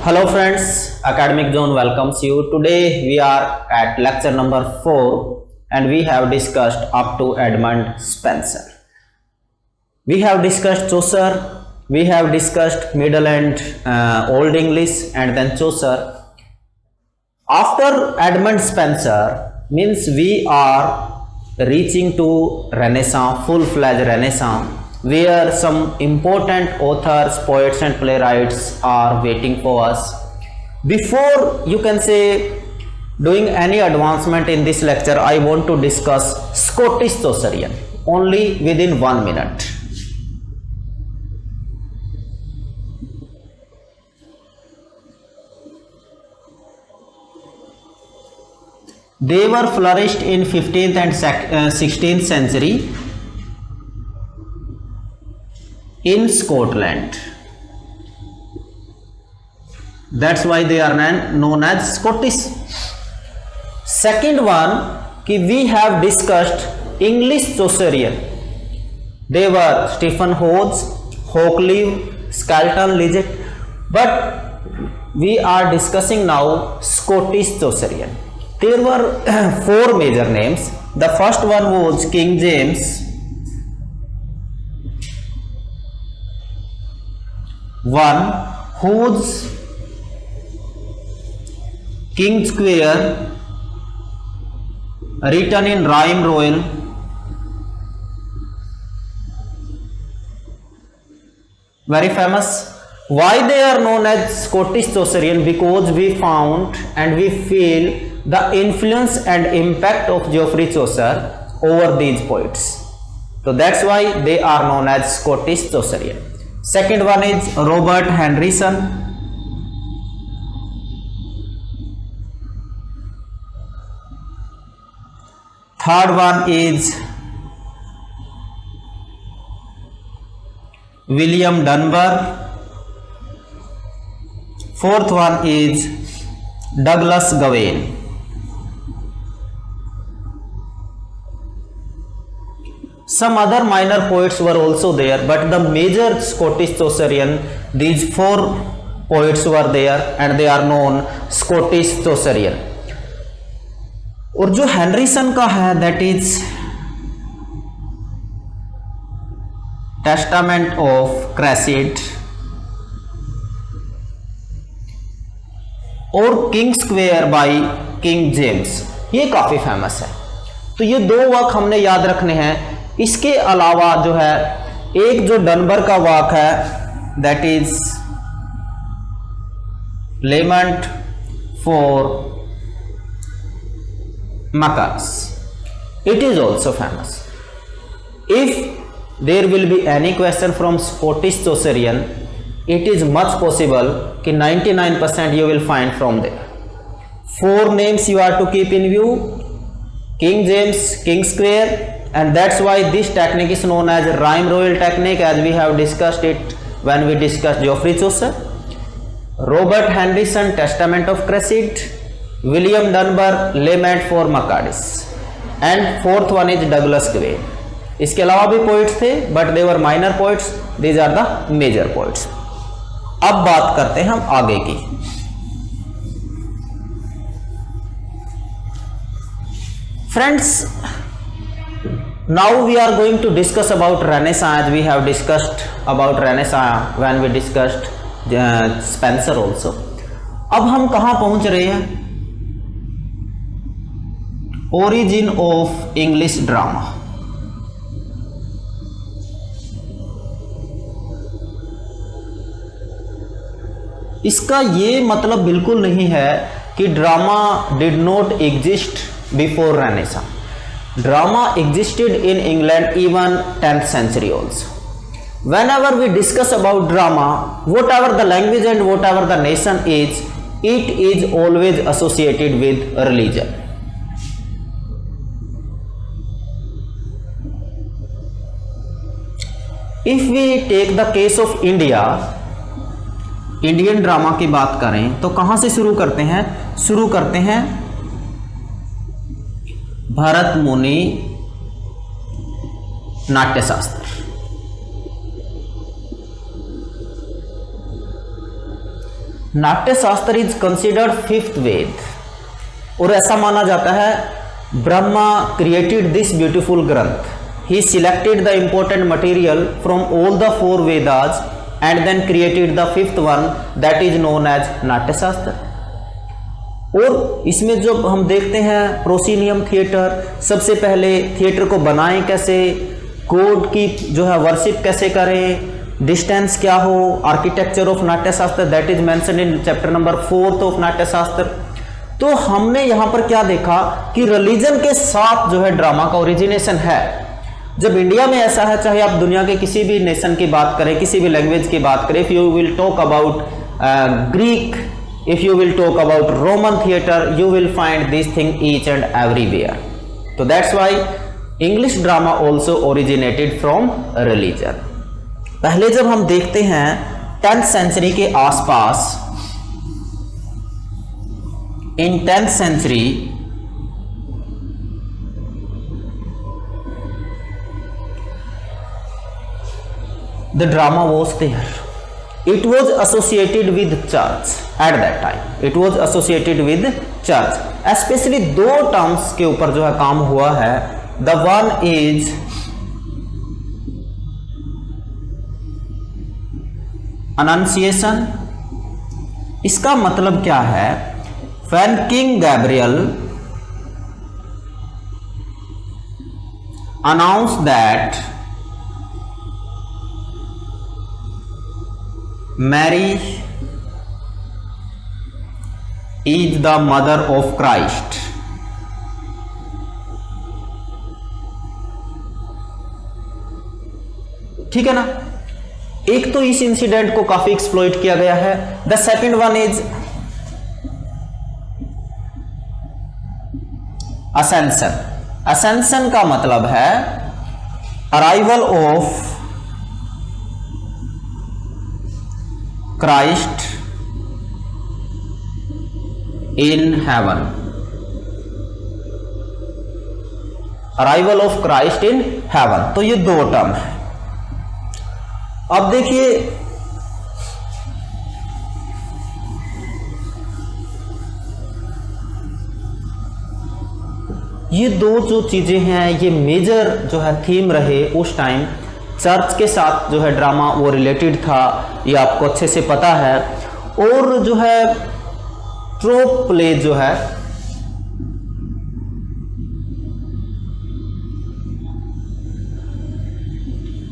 Hello friends, Academic Zone welcomes you. Today we are at lecture number 4 and we have discussed up to Edmund Spenser. We have discussed Chaucer, we have discussed Middle and Old English and then Chaucer. After Edmund Spenser means we are reaching to Renaissance, full-fledged Renaissance, where some important authors, poets and playwrights are waiting for us. Before you can say doing any advancement in this lecture, I want to discuss Scottish Chaucerian only within 1 minute. They were flourished in 15th and 16th century in Scotland. That's why they are known as Scottish. Second one, we have discussed English Chaucerian. They were Stephen Hawes, Hawkley, Skelton, Liggett. But we are discussing now Scottish Chaucerian. There were 4 major names. The first one was King James I, whose King Square written in Rhyme Royal, very famous. Why they are known as Scottish Chaucerian? Because we found and we feel the influence and impact of Geoffrey Chaucer over these poets. So that's why they are known as Scottish Chaucerian. Second one is Robert Henryson. Third one is William Dunbar. Fourth one is Douglas Gawain. Some other minor poets were also there, but the major Scottish Chaucerian, these 4 poets were there and they are known Scottish Chaucerian. और जो हेनरिसन का है that is Testament of Cressida और king square by king James, ये काफी famous है. तो ये 2 वर्क हमने याद रखने हैं. इसके अलावा जो है एक जो डनबर का वर्क है that is lament for makaris, it is also famous. If there will be any question from Scottish Chaucerian, it is much possible कि 99% you will find from there. 4 names you are to keep in view: King James, King Square, and that's why this technique is known as Rhyme Royal technique, as we have discussed it when we discussed Geoffrey Chaucer. Robert Henryson, Testament of Cressida. William Dunbar, Lament for Macadis. And 4th one is Douglas Gawain. इसके अलावा भी poets थे, but they were minor poets. These are the major poets. अब बात करते हैं हम आगे की. Friends, now we are going to discuss about Renaissance. We have discussed about Renaissance when we discussed Spenser also. अब हम कहाँ पहुँच रहे हैं? Origin of English drama. इसका ये मतलब बिल्कुल नहीं है कि drama did not exist before renaissance. Drama existed in England even 10th century also. Whenever we discuss about drama, whatever the language and whatever the nation is, it is always associated with religion. If we take the case of India, Indian drama की बात करें तो कहां से शुरू करते हैं? शुरू करते हैं भरत मुनि नाट्यशास्त्र. नाट्य शास्त्र इज कंसिडर्ड फिफ्थ वेद, और ऐसा माना जाता है ब्रह्मा क्रिएटेड दिस ब्यूटीफुल ग्रंथ, he selected the important material from all the four Vedas and then created the fifth one that is known as Natya Shastra. और इसमें जो हम देखते हैं प्रोसिनियम थिएटर, सबसे पहले थिएटर को बनाएं कैसे, गॉड की जो है वर्शिप कैसे करें, डिस्टेंस क्या हो, आर्किटेक्चर ऑफ नाट्य शास्त्र that is mentioned in chapter number 4 of नाट्य शास्त्र। तो हमने यहाँ पर क्या देखा कि रिलीजन के साथ जो है ड्रामा का ओरिजिनेशन है। जब इंडिया में ऐसा है, चाहे आप दुनिया के किसी भी नेशन की बात करें, किसी भी लैंग्वेज की बात करें, if you will talk about Greek, if you will talk about Roman theater, you will find this thing each and everywhere. So that's why English drama also originated from religion. पहले जब हम देखते हैं 10th century के आसपास, in 10th century the drama was there. It was associated with church at that time. It was associated with church. Especially दो terms के ऊपर जो है काम हुआ है. The one is Annunciation. इसका मतलब क्या है? When King Gabriel announced that Mary is the mother of Christ. ठीक है ना? एक तो इस इंसिडेंट को काफी एक्सप्लॉइट किया गया है. The second one is ascension. Ascension का मतलब है arrival of Christ in heaven. Arrival of Christ in heaven. तो ये दो टर्म है. अब देखिए ये दो जो चीजें हैं, ये मेजर जो है थीम रहे उस टाइम. चर्च के साथ जो है ड्रामा वो रिलेटेड था, ये आपको अच्छे से पता है. और जो है ट्रोप प्ले जो है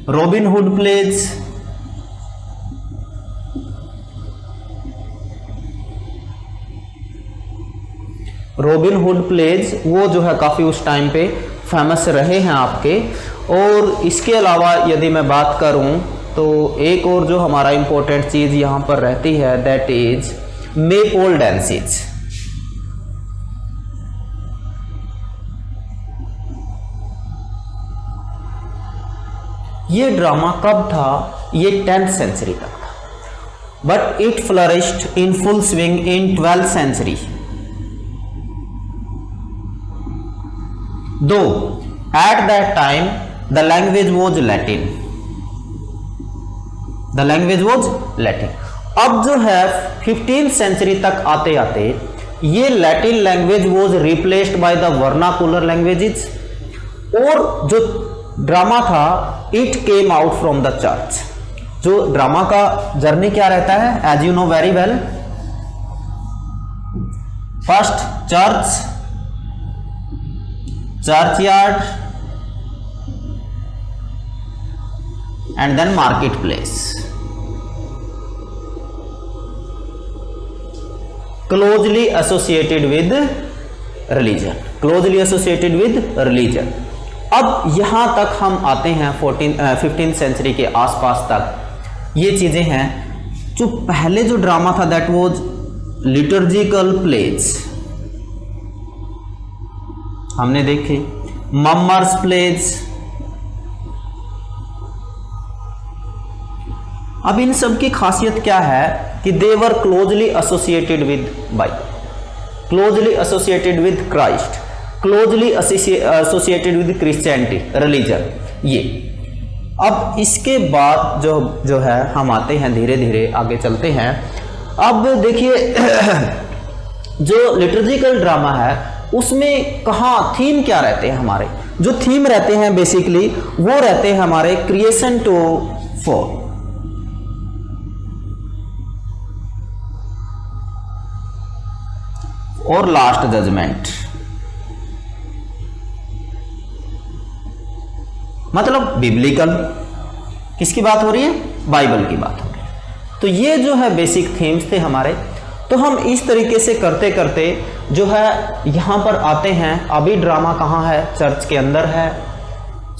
Robin Hood plays, Robin Hood plays वो जो है काफी उस टाइम पे फेमस रहे हैं आपके. और इसके अलावा यदि मैं बात करूं तो एक और जो हमारा इंपॉर्टेंट चीज़ यहाँ पर रहती है दैट इज मेपोल डांसेज. ये ड्रामा कब था? ये 10th सेंचुरी तक था, but it flourished in full swing in 12th century. Though at that time the language was Latin. The language was Latin. अब जो है 15th सेंचुरी तक आते आते ये Latin language was replaced by the vernacular languages. और जो drama था it came out from the church. जो ड्रामा का जर्नी क्या रहता है, as you know very well, first church, church yard, and then marketplace. Closely associated with religion. Closely associated with religion. अब यहां तक हम आते हैं 15th सेंचुरी के आसपास तक. ये चीजें हैं जो पहले जो ड्रामा था दैट वाज लिटर्जिकल प्लेज. हमने देखे मम्मर्स प्लेज. अब इन सब की खासियत क्या है कि they were closely associated with by, closely associated with Christ, closely associated with Christianity religion. ये अब इसके बाद जो है हम आते हैं, धीरे धीरे आगे चलते हैं. अब देखिए जो लिटर्जिकल ड्रामा है उसमें कहाँ थीम क्या रहते हैं हमारे, जो थीम रहते हैं बेसिकली वो रहते हैं हमारे क्रिएशन टू फॉल, और लास्ट जजमेंट। मतलब बिब्लिकल, किसकी बात हो रही है, बाइबल की बात हो रही है। तो ये जो है बेसिक थीम्स थे हमारे। तो हम इस तरीके से करते करते जो है यहाँ पर आते हैं। अभी ड्रामा कहाँ है, चर्च के अंदर है।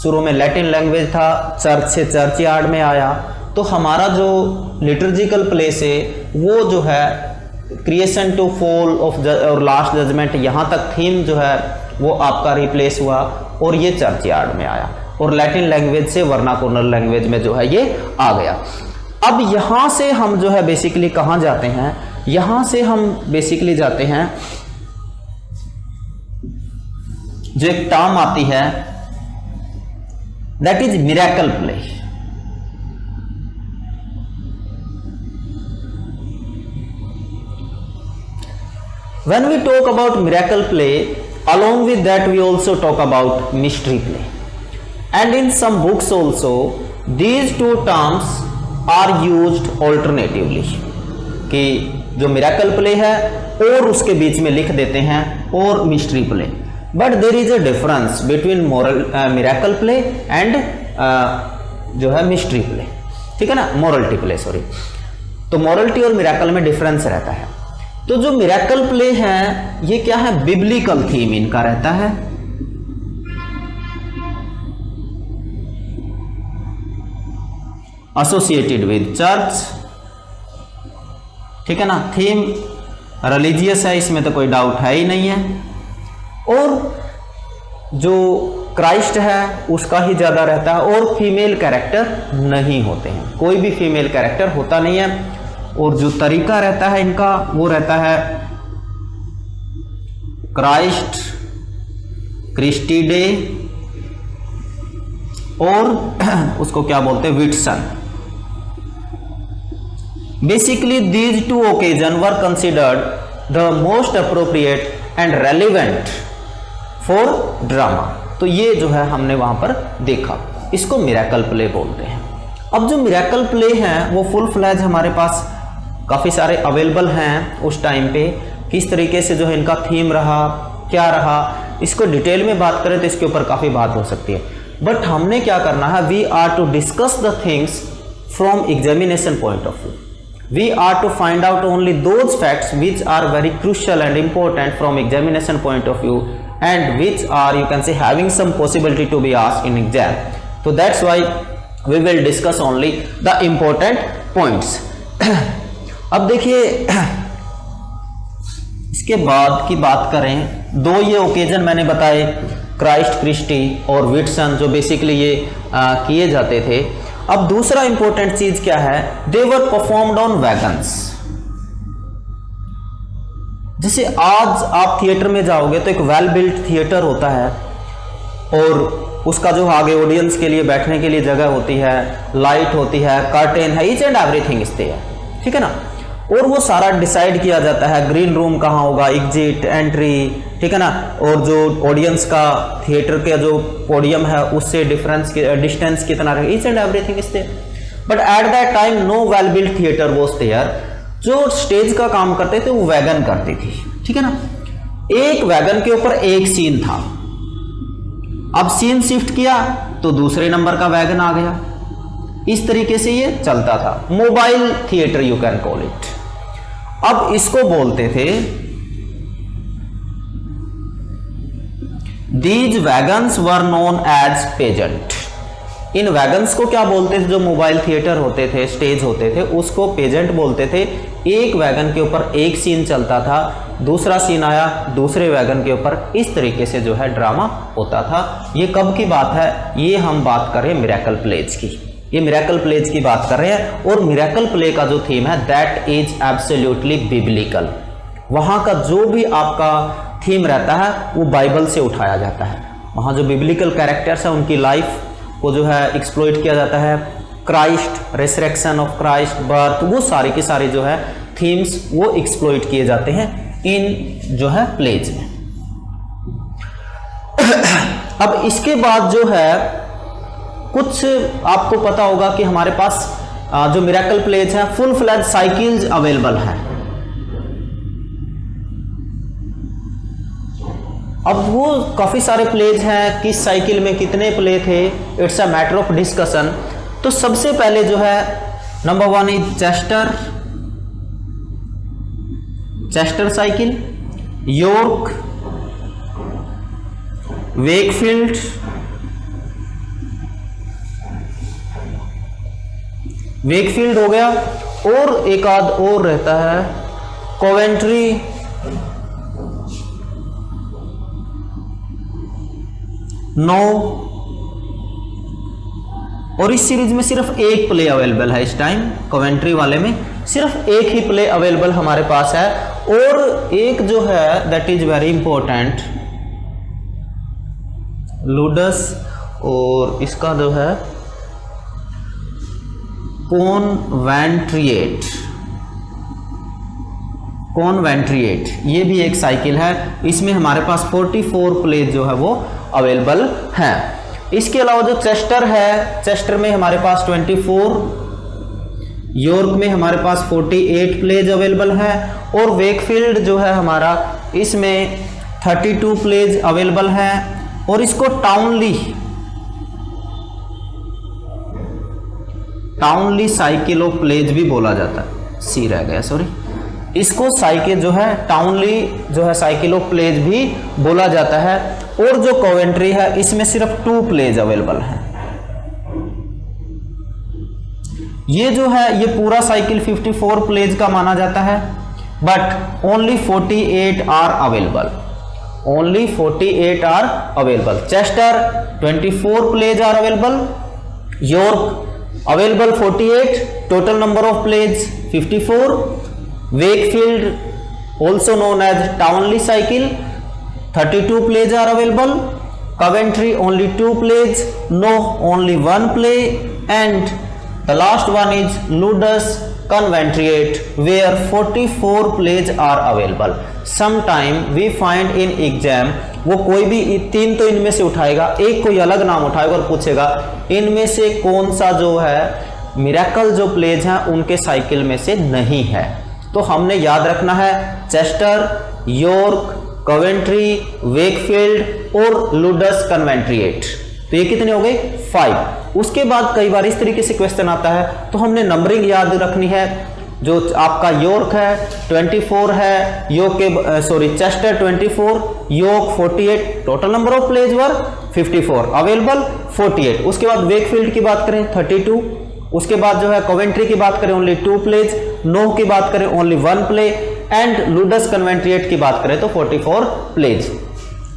शुरू में लैटिन लैंग्वेज था, चर्च से चर्च यार्ड में आया। तो हमारा जो लिटर्जिकल प्लेस है वो जो है क्रिएशन टू फॉल ऑफ और लास्ट जजमेंट, यहाँ तक थीम जो है वो आपका रिप्लेस हुआ और ये चर्च यार्ड में आया, और लैटिन लैंग्वेज से वर्नाकुलर लैंग्वेज में जो है ये आ गया। अब यहाँ से हम जो है बेसिकली कहाँ जाते हैं, यहाँ से हम बेसिकली जाते हैं जो एक टर्म आती है that is miracle play. When we talk about miracle play, along with that we also talk about mystery play, and in some books also these two terms are used alternatively, कि जो miracle play है और उसके बीच में लिख देते हैं और mystery play. But there is a difference between miracle play and जो है मिस्ट्री प्ले, ठीक है ना, मोरलिटी प्ले, सॉरी। तो मोरलिटी और मिरेकल में डिफरेंस रहता है। तो जो मिरेकल प्ले है ये क्या है, बिब्लिकल थीम इनका रहता है। एसोसिएटेड विद चर्च, ठीक है ना, थीम रिलीजियस है, इसमें तो कोई डाउट है ही नहीं है। और जो क्राइस्ट है उसका ही ज़्यादा रहता है, और फीमेल कैरेक्टर नहीं होते हैं, कोई भी फीमेल कैरेक्टर होता नहीं है। और जो तरीका रहता है इनका वो रहता है क्राइस्ट, क्रिस्टी डे, और उसको क्या बोलते हैं, Whitson. Basically these two occasion were considered the most appropriate and relevant for drama. तो ये जो है हमने वहां पर देखा, इसको मिरेकल प्ले बोलते हैं। अब जो मिरेकल प्ले हैं वो फुल फ्लैज हमारे पास काफ़ी सारे अवेलेबल हैं उस टाइम पे। किस तरीके से जो है इनका थीम रहा, क्या रहा, इसको डिटेल में बात करें तो इसके ऊपर काफ़ी बात हो सकती है। बट हमने क्या करना है, we are to discuss the things from examination point of view. We are to find out only those facts which are very crucial and important from examination point of view and which are, you can say, having some possibility to be asked in exam. So that's why we will discuss only the important points. अब देखिए इसके बाद की बात करें, दो ये occasion मैंने बताए, क्राइस्ट, क्रिस्टी और विटसन, जो बेसिकली ये किए जाते थे। अब दूसरा इंपॉर्टेंट चीज क्या है, दे वर परफॉर्म्ड ऑन वैगन्स। जैसे आज आप थिएटर में जाओगे तो एक वेल बिल्ट थिएटर होता है, और उसका जो आगे ऑडियंस के लिए बैठने के लिए जगह होती है, लाइट होती है, कर्टेन है, ईच एंड एवरीथिंग इस है, ठीक है ना। और वो सारा डिसाइड किया जाता है, ग्रीन रूम कहाँ होगा, एग्जिट, एंट्री, ठीक है ना, और जो ऑडियंस का थिएटर का जो पोडियम है उससे डिस्टेंस कितना रहेगा, ईच एंड एवरीथिंग इस है। But at that time no well built theatre was there. जो स्टेज का काम करते थे वो वैगन करती थी, ठीक है ना। एक वैगन के ऊपर एक सीन था, अब सीन शिफ्ट किया तो दूसरे नंबर का वैगन आ गया। इस तरीके से ये चलता था, mobile theatre you can call it. अब इसको बोलते थे, these wagons were known as pageant. इन वैगन्स को क्या बोलते थे, जो मोबाइल थिएटर होते थे, स्टेज होते थे, उसको पेजेंट बोलते थे। एक वैगन के ऊपर एक सीन चलता था, दूसरा सीन आया दूसरे वैगन के ऊपर, इस तरीके से जो है ड्रामा होता था। ये कब की बात है, ये हम बात कर रहे हैं मिरेकल प्लेज की, ये मिरेकल प्लेज की बात कर रहे हैं। और मिरेकल प्ले का जो थीम है दैट इज एब्सोल्युटली बिब्लिकल। वहाँ का जो भी आपका थीम रहता है वो बाइबल से उठाया जाता है। वहाँ जो बिब्लिकल कैरेक्टर्स हैं उनकी लाइफ को जो है एक्सप्लॉइट किया जाता है। क्राइस्ट, रेसरेक्शन ऑफ क्राइस्ट, बर्थ, वो सारी की सारी जो है थीम्स वो एक्सप्लॉइट किए जाते हैं इन जो है प्लेज में। अब इसके बाद जो है कुछ आपको पता होगा कि हमारे पास जो मिरेकल प्लेज है फुल फ्लैज साइकिल्स अवेलेबल हैं। अब वो काफी सारे प्लेज हैं, किस साइकिल में कितने प्ले थे, it's a matter of discussion. तो सबसे पहले जो है number 1 is Chester cycle, York, Wakefield, हो गया, और एक आध और रहता है कोवेंट्री, और इस सीरीज में सिर्फ एक प्ले अवेलेबल है इस टाइम, कोवेंट्री वाले में सिर्फ एक ही प्ले अवेलेबल हमारे पास है। और एक जो है दैट इज वेरी इंपॉर्टेंट, लूडस, और इसका जो है कॉन्वेंट्रिएट, ये भी एक साइकिल है। इसमें हमारे पास 44 प्लेज जो है वो अवेलेबल हैं। इसके अलावा जो चेस्टर है, चेस्टर में हमारे पास 24, यॉर्क में हमारे पास 48 प्लेज अवेलेबल है, और वेकफील्ड जो है हमारा इसमें 32 प्लेज अवेलेबल है। और इसको टाउनली साइकिल ऑफ प्लेज भी बोला जाता है, सी रह गया सॉरी, इसको साइकिल जो है टाउनली जो है साइकिल ऑफ प्लेज भी बोला जाता है। और जो कोवेंट्री है इसमें सिर्फ 2 प्लेज अवेलेबल है। ये जो है ये पूरा साइकिल 54 प्लेज का माना जाता है, but only 48 are available, Chester 24 plays are available, York available 48, total number of plays 54, Wakefield also known as Townley cycle 32 plays are available, Coventry only 2 plays, no only 1 play, and the last one is Ludus Conventriate where 44 plays are available. Sometime we find in exam वो कोई भी 3 तो इनमें से उठाएगा, एक कोई अलग नाम उठाएगा और पूछेगा इनमें से कौन सा जो है मिरेकल जो प्लेज हैं उनके साइकिल में से नहीं है। तो हमने याद रखना है चेस्टर, यॉर्क, कवेंट्री, वेकफील्ड और लूडस कन्वेंट्रिएट। तो ये कितने हो गए 5। उसके बाद कई बार इस तरीके से क्वेश्चन आता है तो हमने नंबरिंग याद रखनी है। जो आपका यॉर्क है 24 है, Chester 24, York 48, total number of plays were 54, available 48। उसके बाद वेकफील्ड की बात करें 32, उसके बाद जो है कवेंट्री की बात करें ओनली 2 प्लेज, नो की बात करें ओनली 1 प्ले, एंड लूडस कन्वेंट्रिएट की बात करें तो 44 प्लेज।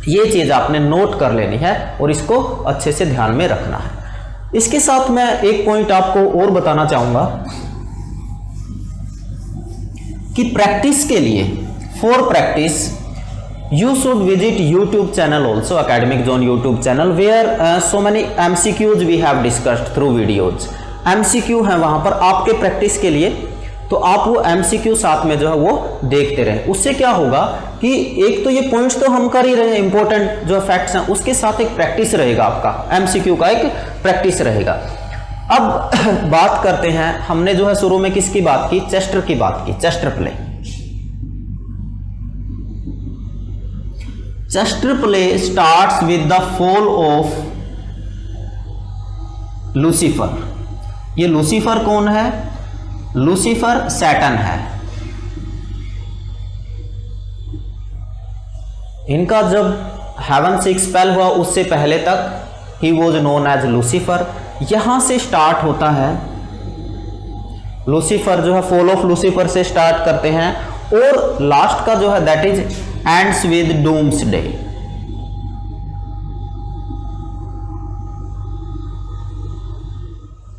ये चीज आपने नोट कर लेनी है और इसको अच्छे से ध्यान में रखना है। इसके साथ मैं एक पॉइंट आपको और बताना चाहूंगा कि प्रैक्टिस के लिए, for practice you should visit YouTube channel also, Academic Zone YouTube channel, where so many MCQs we have discussed through videos. MCQ है वहां पर आपके प्रैक्टिस के लिए, तो आप वो MCQ साथ में जो है वो देखते रहें। उससे क्या होगा कि एक तो ये पॉइंट्स तो हम कर ही रहे हैं, इंपॉर्टेंट जो फैक्ट्स हैं, उसके साथ एक प्रैक्टिस रहेगा, आपका MCQ का एक प्रैक्टिस रहेगा। अब बात करते हैं, हमने जो है शुरू में किसकी बात की, चेस्टर की बात की, Chester play. Chester play starts with the fall of Lucifer. ये लूसीफर कौन है? लूसीफर सैटर्न है। इनका जब हेवन से एक्सपेल हुआ उससे पहले तक ही वॉज नोन एज लूसीफर। यहां से स्टार्ट होता है लूसीफर, जो है फॉल ऑफ लूसीफर से स्टार्ट करते हैं, और लास्ट का जो है that is ends with doomsday.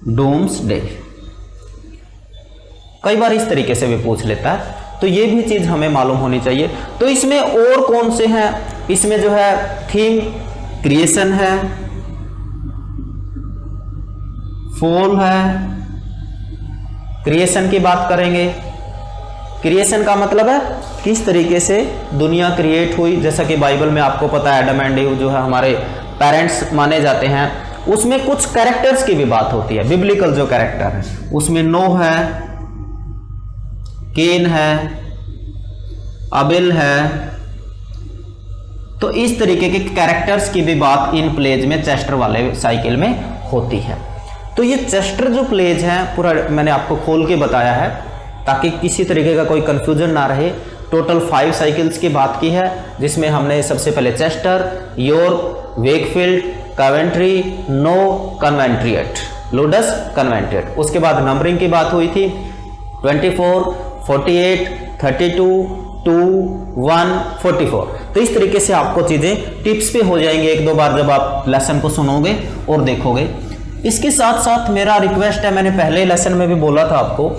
Doomsday कई बार इस तरीके से भी पूछ लेता है, तो ये भी चीज हमें मालूम होनी चाहिए। तो इसमें और कौन से हैं? इसमें जो है थीम क्रिएशन है, फॉल है, क्रिएशन की बात करेंगे, क्रिएशन का मतलब है किस तरीके से दुनिया क्रिएट हुई। जैसा कि बाइबल में आपको पता है एडम एंड ईव जो है हमारे पेरेंट्स माने जाते हैं, उसमें कुछ कैरेक्टर्स की भी बात होती है, बिब्लिकल जो कैरेक्टर है उसमें नोह है, केन है, अबेल है। तो इस तरीके के कैरेक्टर्स की भी बात इन प्लेज में चेस्टर वाले साइकिल में होती है। तो ये चेस्टर जो प्लेज है पूरा मैंने आपको खोल के बताया है ताकि किसी तरीके का कोई कंफ्यूजन ना रहे। टोटल 5 साइकिल्स की बात की है, जिसमें हमने सबसे पहले Chester, York, Wakefield, Coventry, no, कन्वेंट्रिएट, लूडस, कन्वेंट्रिएट। उसके बाद नंबरिंग की बात हुई थी 24, 48, 32, 2, 1, 44। तो इस तरीके से आपको चीज़ें टिप्स पे हो जाएंगे एक दो बार जब आप लेसन को सुनोगे और देखोगे। इसके साथ साथ मेरा रिक्वेस्ट है, मैंने पहले लेसन में भी बोला था आपको,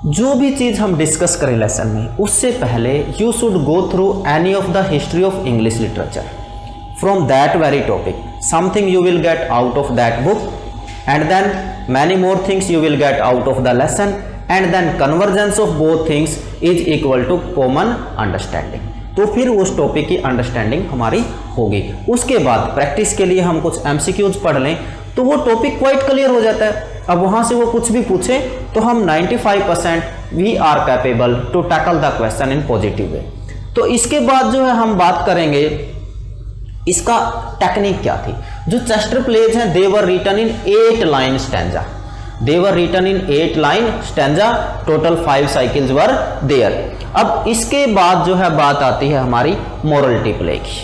जो भी चीज़ हम डिस्कस करें लेसन में उससे पहले you should go through any of the history of English literature from that very topic. Something you will get out of that book and then many more things you will get out of the lesson and then convergence of both things is equal to common understanding. तो फिर उस topic की understanding हमारी होगी। उसके बाद practice के लिए हम कुछ एमसीक्यूज पढ़ लें तो वो टॉपिक क्वाइट क्लियर हो जाता है। अब वहाँ से वो कुछ भी पूछे तो हम 95% we are capable to tackle the question in positive way. तो इसके बाद जो है हम बात करेंगे इसका टेक्निक क्या थी। जो चेस्टर प्लेज हैं they were written in 8 line stanza, they were written in 8 line stanza, total 5 cycles were there. अब इसके बाद जो है बात आती है हमारी मोरलिटी प्ले की।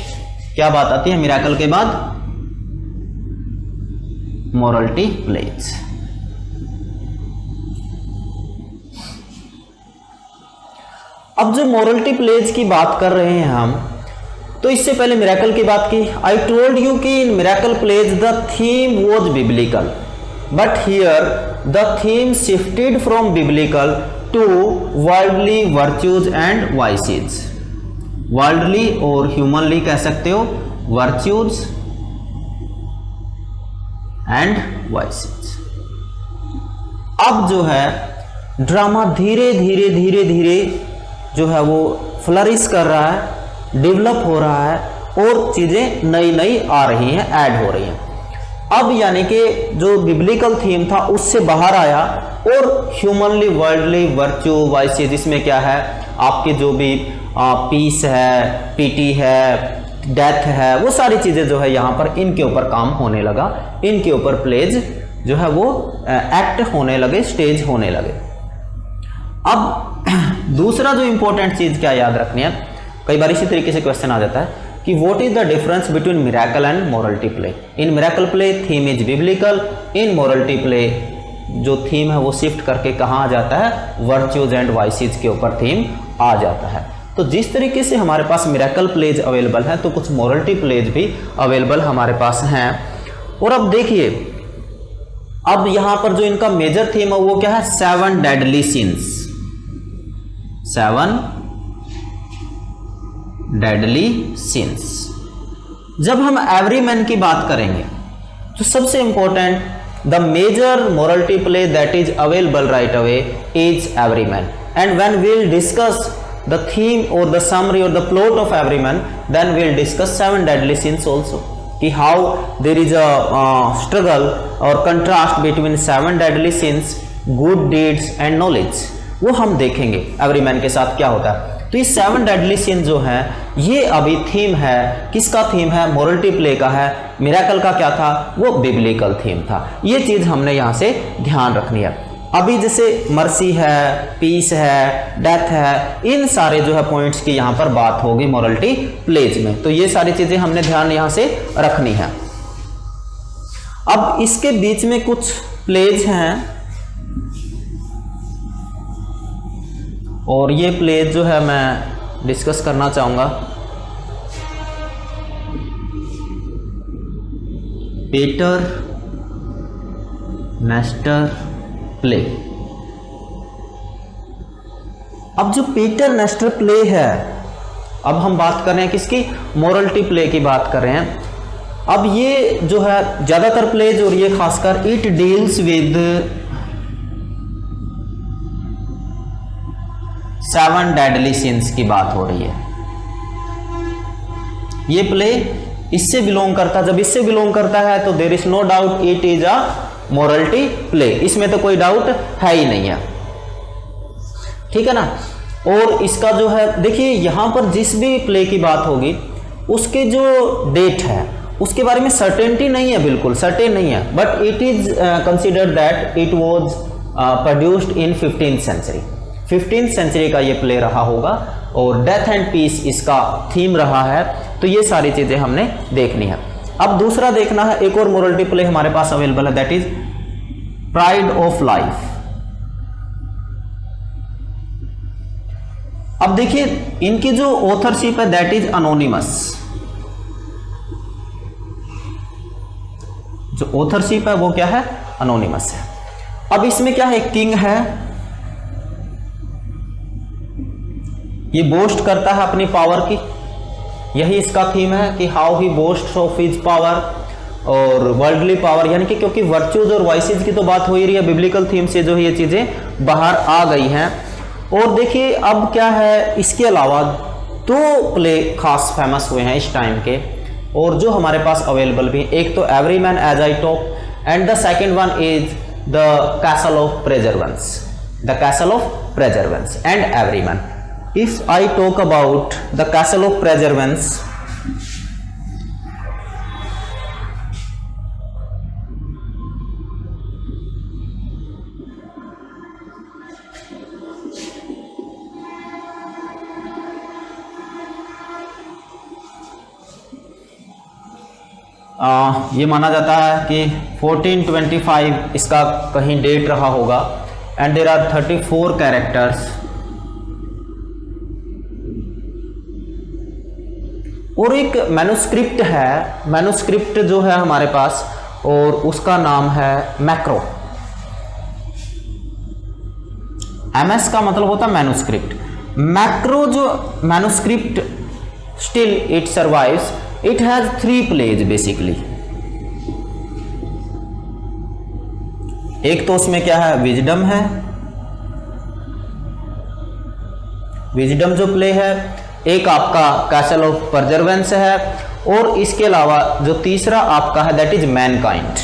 क्या बात आती है मिरेकल के बाद? Morality plays. अब जो मोरलिटी प्लेज की बात कर रहे हैं हम, तो इससे पहले मिरेकल की बात की। आई टोल्ड यू कि in miracle plays the theme was biblical, but here the theme shifted from biblical to worldly virtues and vices. Worldly और ह्यूमनली कह सकते हो, वर्च्यूज एंड वाइसेज। अब जो है ड्रामा धीरे धीरे धीरे धीरे जो है वो फ्लरिश कर रहा है, डेवलप हो रहा है और चीज़ें नई नई आ रही हैं, ऐड हो रही हैं। अब यानी कि जो बिब्लिकल थीम था उससे बाहर आया और ह्यूमनली वर्ल्डली वर्च्यू वाइसेज, इसमें क्या है आपके जो भी पीस है, पीटी है, डेथ है, वो सारी चीज़ें जो है यहाँ पर इनके ऊपर काम होने लगा, इनके ऊपर प्लेज जो है वो एक्ट होने लगे, स्टेज होने लगे। अब दूसरा जो इंपॉर्टेंट चीज़ क्या याद रखनी है, कई बार इसी तरीके से क्वेश्चन आ जाता है कि what is the difference between miracle and morality play. In miracle play theme is biblical, in morality play जो थीम है वो शिफ्ट करके कहाँ आ जाता है, वर्च्यूज एंड वाइसेज के ऊपर थीम आ जाता है। तो जिस तरीके से हमारे पास मिरेकल प्लेज अवेलेबल है तो कुछ मोरलिटी प्लेज भी अवेलेबल हमारे पास हैं। और अब देखिए, अब यहाँ पर जो इनका मेजर थीम है वो क्या है, 7 डेडली सिंस, 7 डेडली सिंस। जब हम एवरीमैन की बात करेंगे तो सबसे important the major morality play that is available right away is Everyman. And when we will discuss the theme or the summary or the plot of Everyman, then we'll discuss 7 deadly sins also, कि how there is a struggle or contrast between 7 deadly sins, good deeds and knowledge, वो हम देखेंगे Everyman के साथ क्या होता है। तो ये 7 deadly sins जो है ये अभी थीम है, किसका थीम है, मोरलिटी प्ले का है। मिरेकल का क्या था, वो बिब्लिकल थीम था। ये चीज़ हमने यहाँ से ध्यान रखनी है। अभी जैसे मर्सी है, पीस है, डेथ है, इन सारे जो है पॉइंट्स की यहाँ पर बात होगी मोरलिटी प्लेज में। तो ये सारी चीज़ें हमने ध्यान यहाँ से रखनी है। अब इसके बीच में कुछ प्लेज हैं और ये प्लेज जो है मैं डिस्कस करना चाहूँगा। Peter Nestor play. अब जो पीटर नेस्टर प्ले है, अब हम बात कर रहे हैं किसकी, मोरलिटी प्ले की बात कर रहे हैं। अब ये जो है ज़्यादातर प्लेज और ये खासकर it deals with 7 deadly since की बात हो रही है। ये प्ले इससे बिलोंग करता, जब इससे बिलोंग करता है तो there is no doubt it is a morality play, इसमें तो कोई डाउट है ही नहीं है, ठीक है ना। और इसका जो है देखिए यहां पर जिस भी प्ले की बात होगी उसके जो डेट है उसके बारे में सर्टेनिटी नहीं है, बिल्कुल सर्टेन नहीं है, but it is considered that it was produced in 15th century. 15th century का ये प्ले रहा होगा और डेथ एंड पीस इसका थीम रहा है। तो ये सारी चीजें हमने देखनी है। अब दूसरा देखना है, एक और मोरलिटी प्ले हमारे पास अवेलेबल है, that is pride of life. अब देखिए इनकी जो ऑथरशिप है दैट इज अनोनिमस, जो ऑथरशिप है वो क्या है, अनोनिमस है। अब इसमें क्या है, किंग है, ये बोस्ट करता है अपनी पावर की, यही इसका थीम है कि how he boast of his power और वर्ल्डली पावर, यानी कि क्योंकि वर्च्यूज और वाइसेज की तो बात हो ही रही है, बिब्लिकल थीम से जो है ये चीजें बाहर आ गई हैं। और देखिए अब क्या है, इसके अलावा 2 प्ले खास फेमस हुए हैं इस टाइम के और जो हमारे पास अवेलेबल भी, एक तो Everyman as I talk and the second one is the castle of perseverance, the castle of perseverance and Everyman. If I talk about the castle of Preservance, ये माना जाता है कि 1425 इसका कहीं डेट रहा होगा एंड देयर आर 34 कैरेक्टर्स और एक मैन्युस्क्रिप्ट है, मैन्युस्क्रिप्ट जो है हमारे पास और उसका नाम है मैक्रो। MS का मतलब होता है मैन्युस्क्रिप्ट, मैक्रो जो manuscript still it survives, it has 3 plays basically. एक तो उसमें क्या है, विजडम है, विजडम जो प्ले है, एक आपका कैसल ऑफ परजर्वेंस है और इसके अलावा जो तीसरा आपका है that is mankind.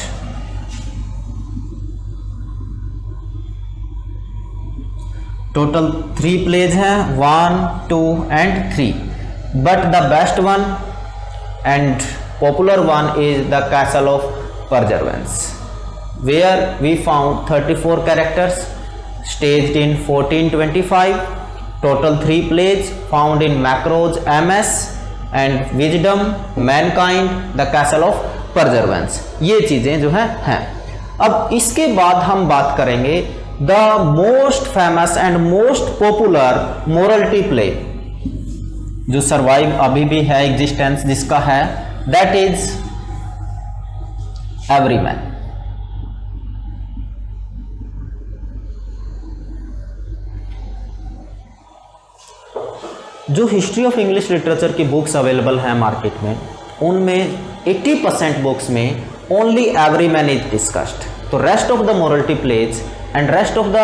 Total 3 plays हैं, 1, 2 and 3, but the best one and popular one is the castle of perseverance, where we found 34 characters staged in 1425, total 3 plays found in Macro's MS and Wisdom, Mankind, The Castle of Perseverance। ये चीजें जो हैं। अब इसके बाद हम बात करेंगे the most famous and most popular morality play जो सर्वाइव अभी भी है एग्जिस्टेंस जिसका है, दैट इज एवरीमैन। जो हिस्ट्री ऑफ इंग्लिश लिटरेचर की बुक्स अवेलेबल हैं मार्केट में, उनमें 80% बुक्स में ओनली एवरीमैन इज डिस्कस्ड। तो rest of the morality plays and rest of the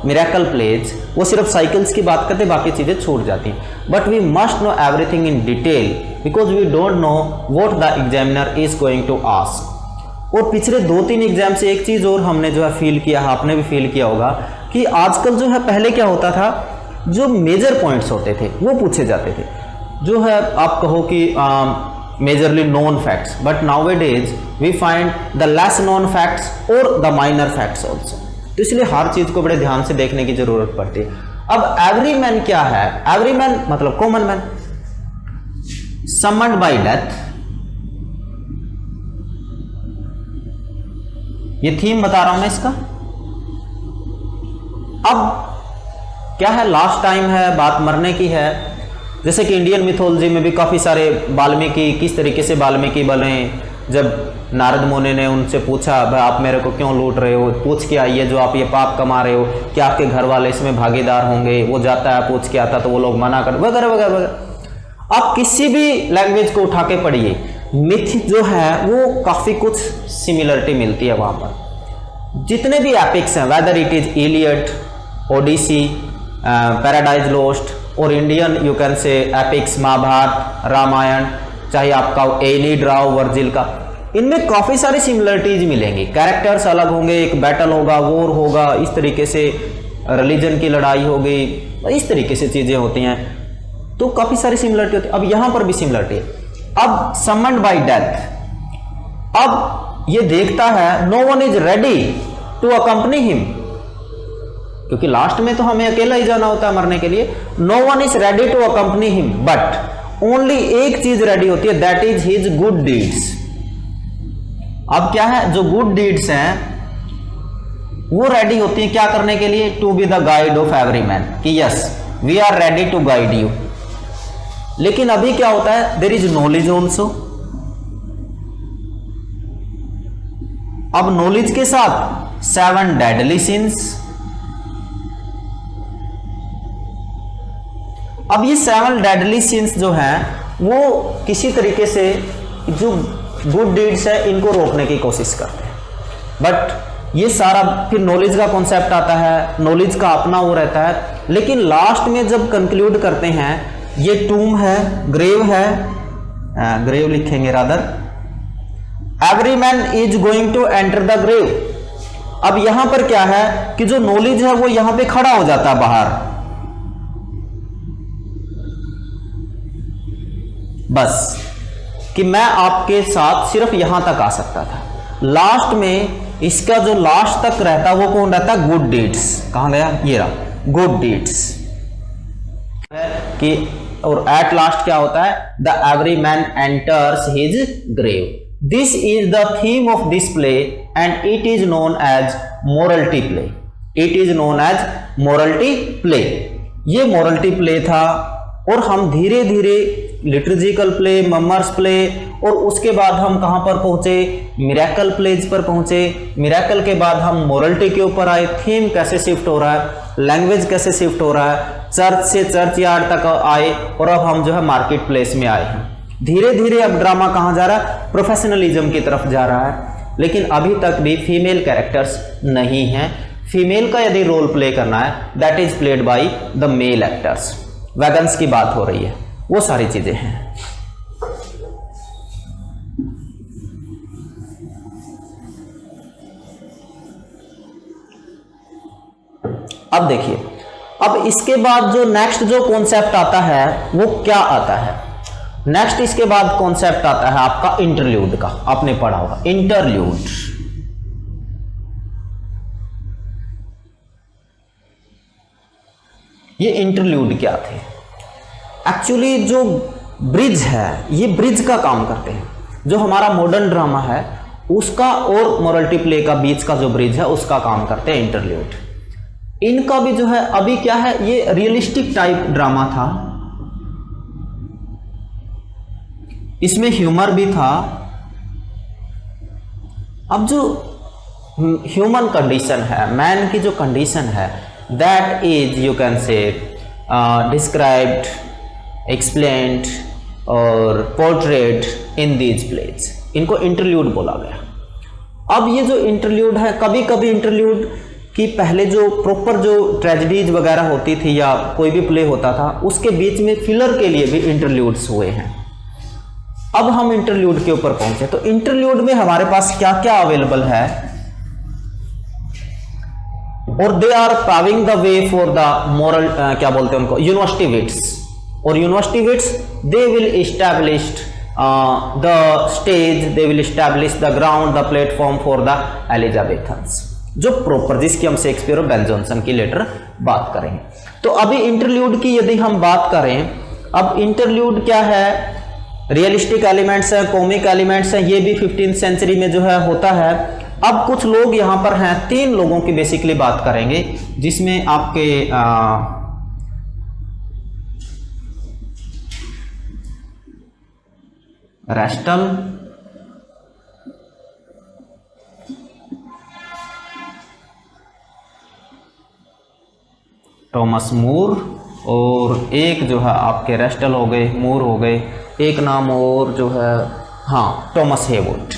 miracle plays वो सिर्फ साइकिल्स की बात करते, बाकी चीज़ें छूट जाती हैं। But we must know everything in detail because we don't know what the examiner is going to ask. और पिछले 2-3 एग्जाम से एक चीज़ और हमने जो है फील किया, आपने भी फील किया होगा कि आजकल जो है, पहले क्या होता था, जो मेजर पॉइंट्स होते थे वो पूछे जाते थे, जो है आप कहो कि majorly known facts, but nowadays we find the less known facts और द माइनर फैक्ट्स ऑल्सो। तो इसलिए हर चीज को बड़े ध्यान से देखने की जरूरत पड़ती है। अब एवरीमैन क्या है, एवरीमैन मतलब common man, summoned bye death. ये थीम बता रहा हूं मैं इसका। अब क्या है, लास्ट टाइम है, बात मरने की है। जैसे कि इंडियन मिथोलॉजी में भी काफ़ी सारे वाल्मीकि, किस तरीके से वाल्मीकि बने, जब नारद मुनि ने उनसे पूछा भाई आप मेरे को क्यों लूट रहे हो, पूछ के आइए जो आप ये पाप कमा रहे हो, क्या आपके घर वाले इसमें भागीदार होंगे। वो जाता है, पूछ के आता तो वो लोग मना कर, वगैरह वगैरह वगैरह। आप किसी भी लैंग्वेज को उठा के पढ़िए, मिथ जो है वो काफ़ी कुछ सिमिलरिटी मिलती है वहाँ पर। जितने भी एपिक्स हैं, whether it is Iliad, Odyssey, Paradise Lost, और Indian you can say epics, Mahabharat, Ramayan, चाहे आपका एनीड राव वर्जिल का, इनमें काफ़ी सारी सिमिलरिटीज मिलेंगी। कैरेक्टर्स अलग होंगे, एक बैटल होगा, वॉर होगा, इस तरीके से रिलीजन की लड़ाई होगी, इस तरीके से चीज़ें होती हैं, तो काफ़ी सारी सिमिलरिटी होती है। अब यहाँ पर भी सिमिलरिटी है। अब समन्ड बाय डेथ, अब ये देखता है no one is ready to accompany him, क्योंकि लास्ट में तो हमें अकेला ही जाना होता है मरने के लिए। No one is ready to accompany him but only एक चीज रेडी होती है, that is his good deeds. अब क्या है, जो गुड डीड्स हैं वो रेडी होती हैं क्या करने के लिए, to be the guide of every man, कि yes we are ready to guide you. लेकिन अभी क्या होता है, देयर इज नॉलेज ऑल्सो। अब नॉलेज के साथ 7 डेडली सिंस। अब ये 7 डेडली सिंस जो हैं वो किसी तरीके से जो गुड डीड्स है इनको रोकने की कोशिश करते हैं, बट ये सारा फिर नॉलेज का कॉन्सेप्ट आता है, नॉलेज का अपना वो रहता है। लेकिन लास्ट में जब कंक्लूड करते हैं, ये टूम है, ग्रेव है, ग्रेव लिखेंगे rather, every man is going to enter the grave. अब यहां पर क्या है कि जो नॉलेज है वो यहां पे खड़ा हो जाता है बाहर, बस कि मैं आपके साथ सिर्फ यहां तक आ सकता था। लास्ट में इसका जो लास्ट तक रहता वो कौन रहता, गुड डीड्स। कहां गया, ये रहा गुड डीड्स कि, और एट लास्ट क्या होता है, the every man enters his grave. This is the theme of this play and it is known as morality play. It is known as morality play. ये मोरलिटी प्ले था, और हम धीरे धीरे लिटर्जिकल प्ले, ममर्स प्ले, और उसके बाद हम कहां पर पहुंचे, मिरेकल प्लेज पर पहुंचे। मिरेकल के बाद हम मोरलिटी के ऊपर आए, थीम कैसे शिफ्ट हो रहा है, लैंग्वेज कैसे शिफ्ट हो रहा है, चर्च से चर्च यार्ड तक आए, और अब हम जो है मार्केट प्लेस में आए हैं। धीरे धीरे अब ड्रामा कहां जा रहा है, प्रोफेशनलिज्म की तरफ जा रहा है। लेकिन अभी तक भी फीमेल कैरेक्टर्स नहीं हैं। फीमेल का यदि रोल प्ले करना है, that is played by the male actors. Wagons की बात हो रही है, वो सारी चीजें हैं। अब देखिए, अब इसके बाद जो नेक्स्ट जो कॉन्सेप्ट आता है वो क्या आता है, नेक्स्ट इसके बाद कॉन्सेप्ट आता है आपका इंटरल्यूड का। आपने पढ़ा होगा इंटरल्यूड। ये इंटरल्यूड क्या थे, एक्चुअली जो ब्रिज है ये ब्रिज का काम करते हैं। जो हमारा मॉडर्न ड्रामा है उसका और मोरलिटी प्ले का बीच का जो ब्रिज है उसका काम करते हैं इंटरल्यूड। इनका भी जो है अभी क्या है, ये रियलिस्टिक टाइप ड्रामा था, इसमें ह्यूमर भी था। अब जो ह्यूमन कंडीशन है, मैन की जो कंडीशन है, दैट इज यू कैन से डिस्क्राइब्ड, एक्सप्लेन्ड और पोर्ट्रेट इन दीज प्लेज। इनको इंटरल्यूड बोला गया। अब ये जो इंटरल्यूड है, कभी कभी इंटरल्यूड की पहले जो प्रॉपर जो ट्रेजेडीज वगैरह होती थी या कोई भी प्ले होता था उसके बीच में फिलर के लिए भी इंटरल्यूड्स हुए हैं। अब हम इंटरल्यूड के ऊपर पहुंचे, तो इंटरल्यूड में हमारे पास क्या क्या अवेलेबल है, और they are paving the way for the moral, क्या बोलते हैं उनको, यूनिवर्सिटी विट्स। और university wits they will establish the stage, they will establish the ground, the platform for the Elizabethans, जो प्रॉपर, जिसकी हम शेक्सपियर और बेन जॉनसन की लेटर बात करेंगे। तो अभी इंटरल्यूड की यदि हम बात करें, अब इंटरल्यूड क्या है, रियलिस्टिक एलिमेंट्स है, कॉमिक एलिमेंट्स है, ये भी 15th सेंचुरी में जो है होता है। अब कुछ लोग यहाँ पर हैं, 3 लोगों की बेसिकली बात करेंगे, जिसमें आपके रेस्टल, थॉमस मूर, और एक जो है आपके रेस्टल हो गए, मूर हो गए, एक नाम और जो है, हाँ, थॉमस हेवुड।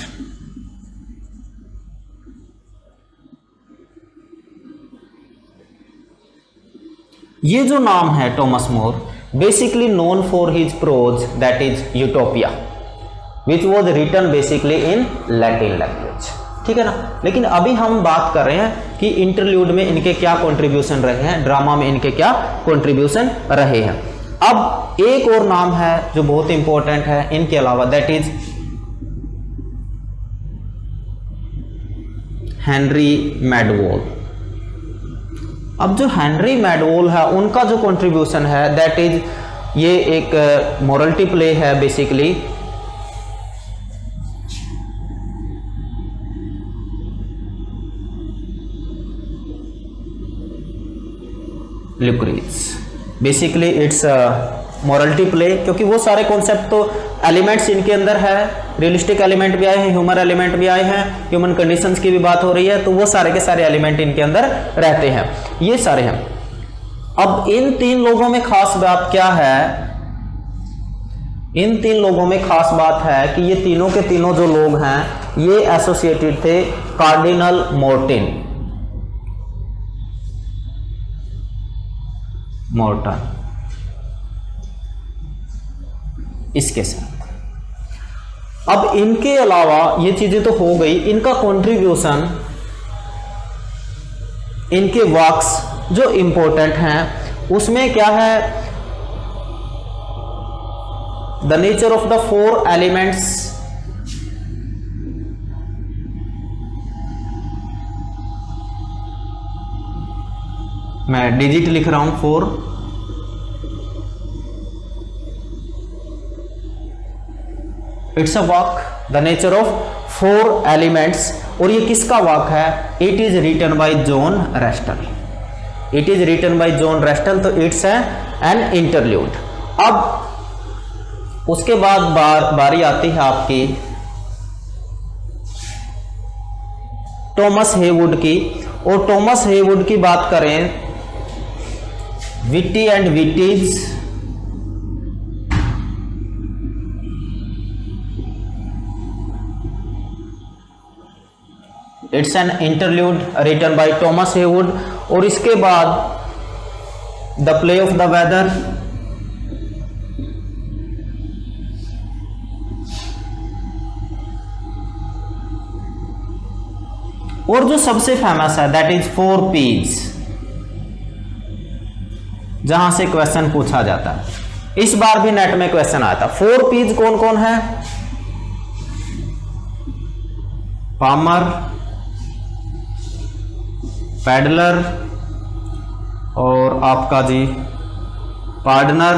ये जो नाम है Thomas More basically known for his prose that is Utopia which was written basically in Latin language, ठीक है ना। लेकिन अभी हम बात कर रहे हैं कि इंटरल्यूड में इनके क्या कंट्रीब्यूशन रहे हैं, ड्रामा में इनके क्या कंट्रीब्यूशन रहे हैं। अब एक और नाम है जो बहुत इंपॉर्टेंट है इनके अलावा, दैट इज हेनरी मैडवॉल। अब जो हेनरी मैडवॉल है उनका जो कंट्रीब्यूशन है दैट इज, ये एक मोरलिटी प्ले है basically, Lucrece. Basically it's morality play, क्योंकि वो सारे कॉन्सेप्ट तो एलिमेंट्स इनके अंदर है, रियलिस्टिक एलिमेंट भी आए हैं, ह्यूमर एलिमेंट भी आए हैं, ह्यूमन कंडीशंस की भी बात हो रही है, तो वो सारे के सारे एलिमेंट इनके अंदर रहते हैं, ये सारे हैं। अब इन तीन लोगों में खास बात क्या है, इन तीन लोगों में खास बात है कि ये तीनों के तीनों जो लोग हैं ये एसोसिएटेड थे कार्डिनल मोर्टन इसके साथ। अब इनके अलावा ये चीजें तो हो गई, इनका कंट्रीब्यूशन, इनके वर्क्स जो इंपॉर्टेंट हैं उसमें क्या है, the nature of the four elements, मैं डिजिट लिख रहा हूं 4, it's a work, the nature of 4 elements. और ये किसका वर्क है, it is written by John Rastell, it is written by John Rastell, तो इट्स एन इंटरल्यूड। अब उसके बाद बारी आती है आपकी टॉमस हेवुड की, और टॉमस हेवुड की बात करें, witty and witties, it's an interlude written by Thomas Heywood. और इसके बाद the play of the weather, और जो सबसे फेमस है दैट इज 4 Ps, जहां से क्वेश्चन पूछा जाता है, इस बार भी नेट में क्वेश्चन आया था। 4 Ps कौन कौन है, पामर, पैडलर और आपका जी पार्डनर,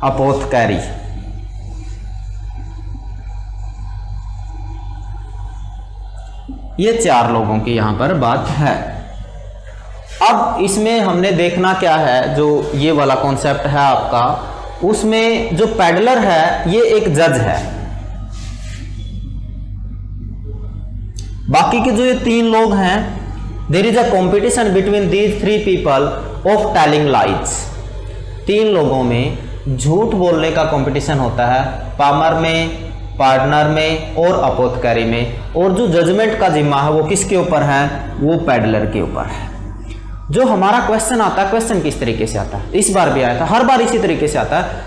अपोथकैरी। ये 4 लोगों की यहां पर बात है। अब इसमें हमने देखना क्या है, जो ये वाला कॉन्सेप्ट है आपका, उसमें जो पैडलर है ये एक जज है, बाकी के जो ये 3 लोग हैं, there is a competition between these 3 people of telling lies. 3 लोगों में झूठ बोलने का कंपटीशन होता है, पामर में, पार्टनर में और अपोथकैरी में। और जो जजमेंट का जिम्मा है वो किसके ऊपर है, वो पैडलर के ऊपर है। जो हमारा क्वेश्चन आता है, क्वेश्चन किस तरीके से आता है, इस बार भी आया था, हर बार इसी तरीके से आता है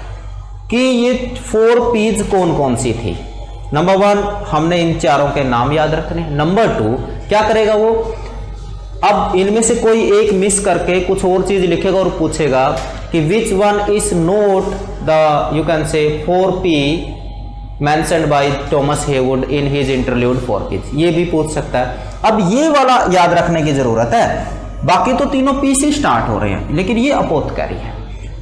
कि ये 4 Ps कौन कौन सी थी। नंबर 1 हमने इन चारों के नाम याद रखने। नंबर 2 क्या करेगा वो, अब इनमें से कोई एक मिस करके कुछ और चीज लिखेगा और पूछेगा कि which one is not the, you can say 4P mentioned by Thomas Heywood in his interlude 4 Ps, ये भी पूछ सकता है। अब ये वाला याद रखने की जरूरत है, बाकी तो तीनों P से स्टार्ट हो रहे हैं, लेकिन ये अपोथकैरी है,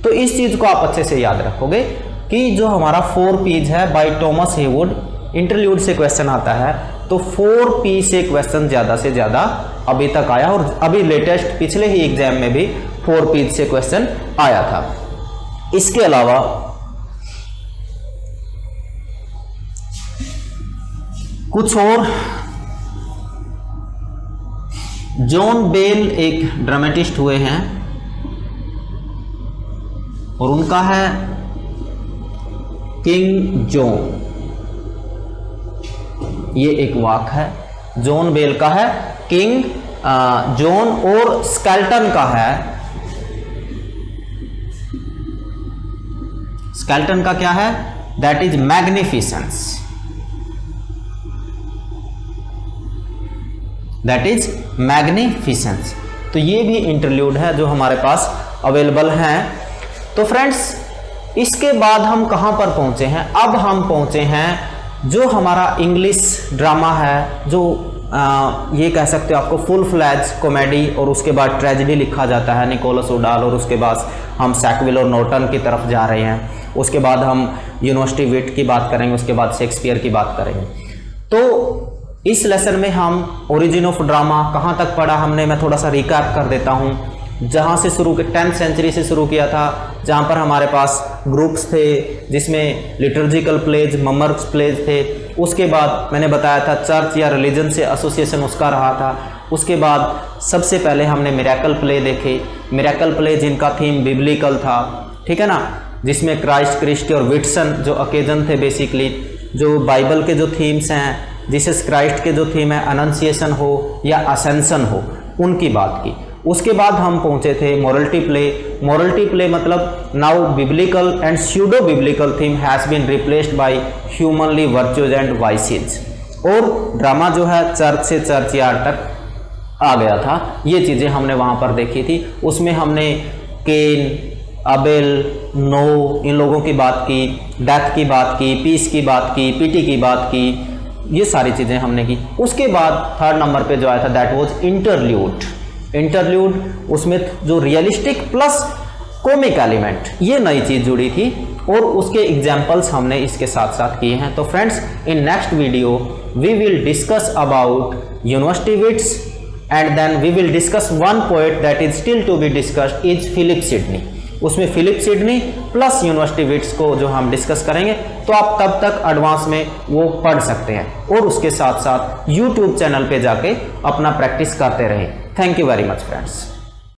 तो इस चीज को आप अच्छे से याद रखोगे कि जो हमारा 4 Ps है बाय टॉमस हेवुड, इंटरल्यूड से क्वेश्चन आता है, तो 4 P से क्वेश्चन ज्यादा से ज्यादा अभी तक आया, और अभी लेटेस्ट पिछले ही एग्जाम में भी 4 Ps से क्वेश्चन आया था। इसके अलावा कुछ और, जॉन बेल एक ड्रामेटिस्ट हुए हैं और उनका है किंग जॉन, ये एक वाक है, जॉन बेल का है किंग जॉन और स्केल्टन का है, स्केल्टन का क्या है, that is magnificence, that is magnificence. तो ये भी इंटरल्यूड है जो हमारे पास अवेलेबल हैं। तो फ्रेंड्स इसके बाद हम कहाँ पर पहुँचे हैं, अब हम पहुँचे हैं जो हमारा इंग्लिश ड्रामा है, जो ये कह सकते हो आपको फुल फ्लैज कॉमेडी, और उसके बाद ट्रेजेडी लिखा जाता है निकोलस उडाल, और उसके बाद हम सैकविल और नॉर्टन की तरफ जा रहे हैं। उसके बाद हम यूनिवर्सिटी विट की बात करेंगे, उसके बाद शेक्सपियर की बात करेंगे। तो इस लेसन में हम ओरिजिन ऑफ ड्रामा कहाँ तक पढ़ा हमने, मैं थोड़ा सा रिकैप कर देता हूँ। जहाँ से शुरू 10th सेंचुरी से शुरू किया था, जहाँ पर हमारे पास ग्रुप्स थे जिसमें लिटर्जिकल प्लेज, ममर्स प्लेज थे। उसके बाद मैंने बताया था चर्च या रिलीजन से एसोसिएशन उसका रहा था। उसके बाद सबसे पहले हमने मिरेकल प्ले देखे, मिरेकल प्ले जिनका थीम बिब्लिकल था, ठीक है ना, जिसमें क्राइस्ट, क्रिस्ट और विटसन जो ओकेजन थे बेसिकली, जो बाइबल के जो थीम्स हैं, जीसस क्राइस्ट के जो थीम है अनंसिएशन हो या असेंशन हो, उनकी बात की। उसके बाद हम पहुंचे थे मोरलिटी प्ले। मोरलिटी प्ले मतलब now biblical and pseudo biblical theme has been replaced by humanly virtues and vices. और ड्रामा जो है चर्च से चर्च यार्ड तक आ गया था। ये चीज़ें हमने वहाँ पर देखी थी। उसमें हमने केन, अबेल, नो, इन लोगों की बात की, डेथ की बात की, पीस की बात की, पीटी की बात की, ये सारी चीज़ें हमने की। उसके बाद थर्ड नंबर पे जो आया था दैट वाज इंटरल्यूड। इंटरल्यूड उसमें जो रियलिस्टिक प्लस कॉमिक एलिमेंट, ये नई चीज़ जुड़ी थी, और उसके एग्जाम्पल्स हमने इसके साथ साथ किए हैं। तो friends in next video we will discuss about university wits, and then we will discuss one poet that is still to be discussed is Philip Sidney. उसमें Philip Sidney plus university wits को जो हम discuss करेंगे, तो आप तब तक advance में वो पढ़ सकते हैं, और उसके साथ साथ यूट्यूब चैनल पे जाके अपना प्रैक्टिस करते रहें। Thank you very much friends.